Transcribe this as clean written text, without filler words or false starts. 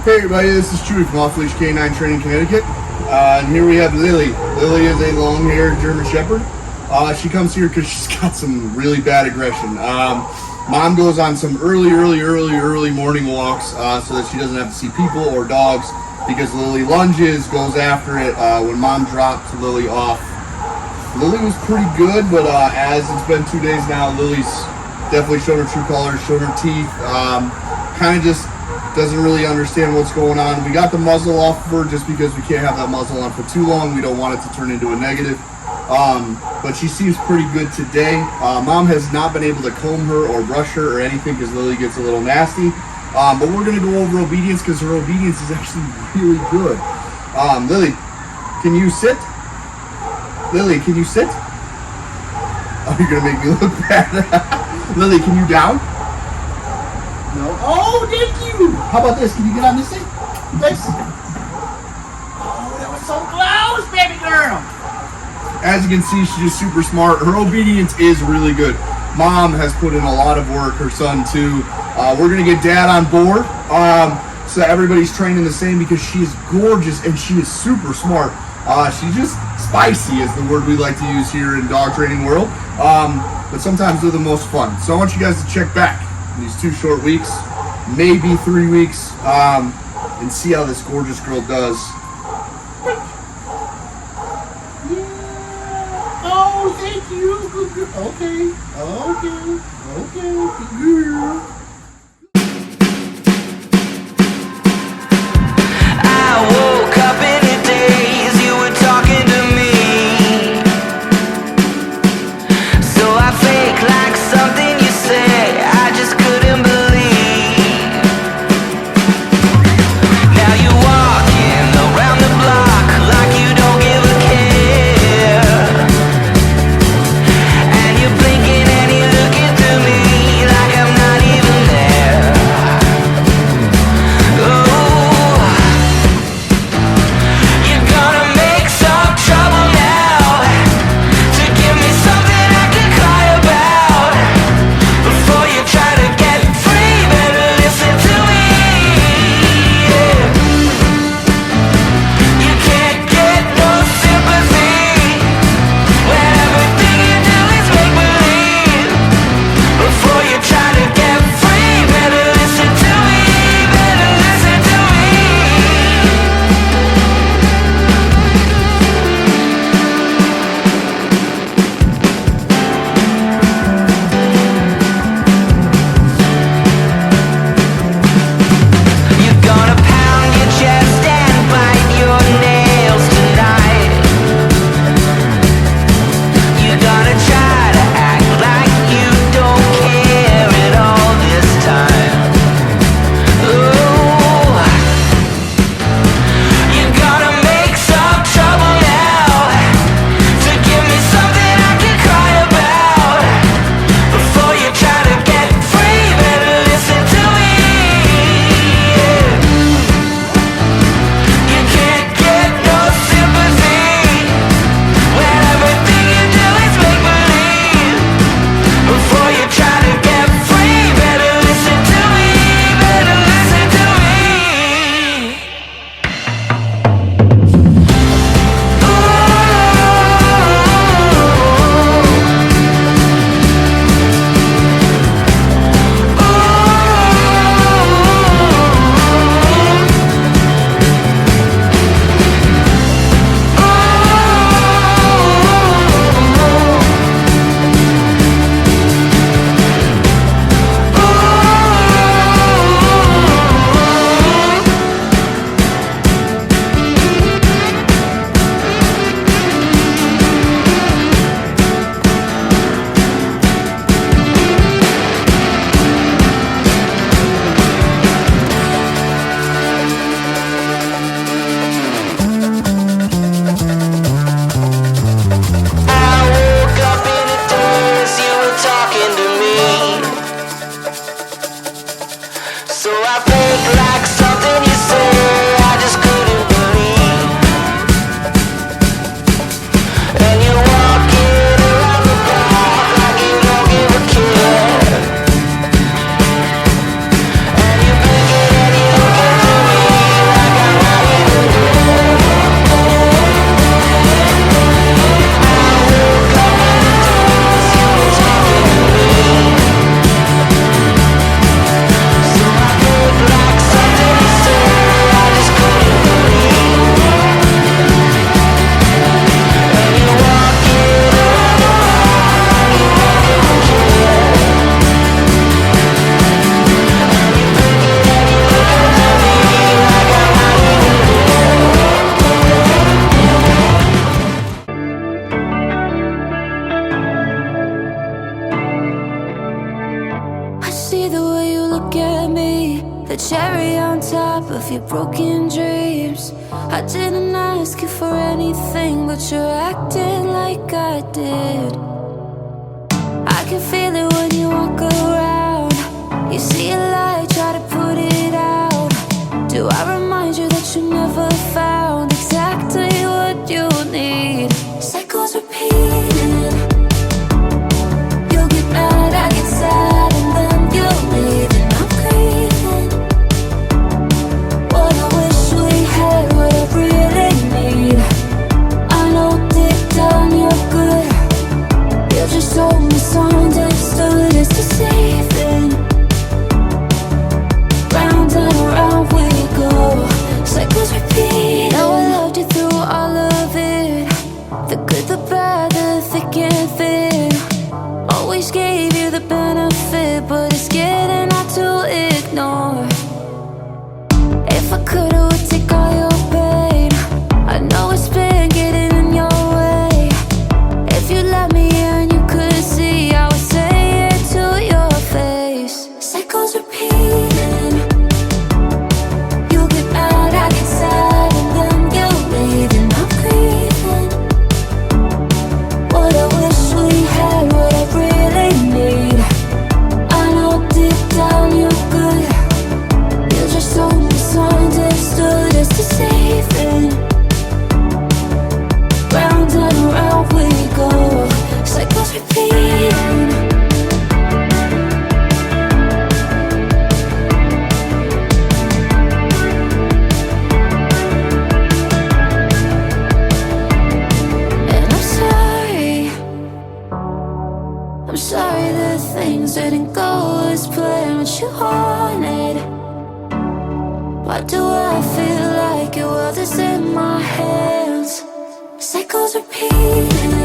Hey everybody, this is Chewy from Off Leash K9 Training Connecticut. And here we have Lily. Lily is a long-haired German Shepherd. She comes here because she's got some really bad aggression. Mom goes on some early morning walks so that she doesn't have to see people or dogs because Lily lunges, goes after it. When Mom dropped Lily off, Lily was pretty good, but as it's been 2 days now, Lily's definitely showed her true colors, showed her teeth, kind of just doesn't really understand what's going on. We got the muzzle off of her just because we can't have that muzzle on for too long. We don't want it to turn into a negative. But she seems pretty good today. Mom has not been able to comb her or brush her or anything because Lily gets a little nasty. But we're going to go over obedience because her obedience is actually really good. Lily, can you sit? Lily, can you sit? Oh, you're going to make me look bad. Lily, can you down? No. Oh, thank you. How about this? Can you get on this thing? This. Oh, that was so close, baby girl. As you can see, she's just super smart. Her obedience is really good. Mom has put in a lot of work. Her son too. We're gonna get Dad on board, so everybody's training the same because she's gorgeous and she is super smart. She's just spicy is the word we like to use here in dog training world. But sometimes they're the most fun. So I want you guys to check back in these 2 short weeks, maybe 3 weeks, and see how this gorgeous girl does. Yeah. Oh, thank you. Good girl. Okay. Good girl. I woke up in a daze, you were talking to me. So I fake like something you said, I just couldn't believe. Now you're walking around the block like you don't give a care. And you're blinking and you're looking your broken dreams. I didn't ask you for anything, but you're acting like I did. I can feel it when you walk around. You see a light, try to put it out. Do I remind you that you never found exactly what you need? Cycles repeating. You'll get mad, I get sad, and then you'll leave, and I'm grieving. What I wish we had, what I really need. I know deep down you're good. You just so misunderstood, it's deceiving. Round and around we go, cycles repeat. Now I loved you through all of it, the good, the bad, the thick and thin. Always gave you the benefit, but it's getting hard to ignore. If I could, I would take all your pain. I know it's been getting in your way. If you let me in, you could see I would say it to your face. Cycles repeating. You'll get mad, I get sad, and then you'll leave, and I'm grieving. What I wish we had, what I really need. I know deep down you're good. You're just so misunderstood, it's deceiving. Round and around we go, cycles repeating. And I'm sorry that things didn't go as planned, what you wanted. Why do I feel like your world is in my hands? Cycles repeating.